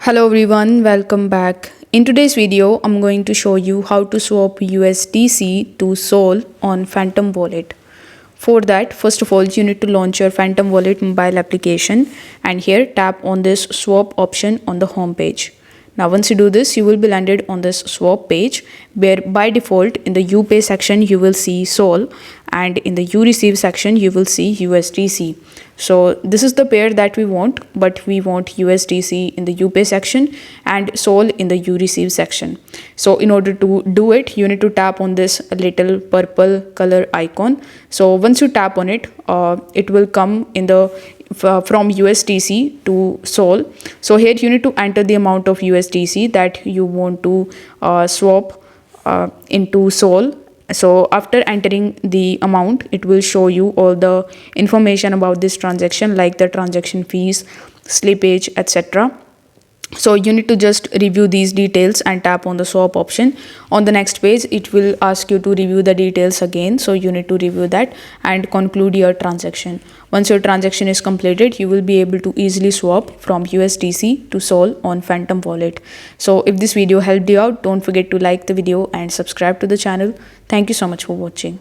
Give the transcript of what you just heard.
Hello everyone, welcome back. In today's video, I'm going to show you how to swap USDC to Sol on Phantom Wallet. For that, first of all, you need to launch your Phantom Wallet mobile application and here tap on this swap option on the home page. Now once you do this, you will be landed on this swap page where by default in the You Pay section you will see Sol and in the You Receive section you will see USDC. So this is the pair that we want, but we want USDC in the You Pay section and Sol in the You Receive section. So in order to do it, you need to tap on this little purple color icon. So once you tap on it, it will come in the from USDC to Sol. So here you need to enter the amount of USDC that you want to swap into Sol. So after entering the amount, it will show you all the information about this transaction like the transaction fees, slippage, etc. So you need to just review these details and tap on the swap option. On the next page, it will ask you to review the details again. So you need to review that and conclude your transaction. Once your transaction is completed, you will be able to easily swap from USDC to Sol on Phantom Wallet. So if this video helped you out, don't forget to like the video and subscribe to the channel. Thank you so much for watching.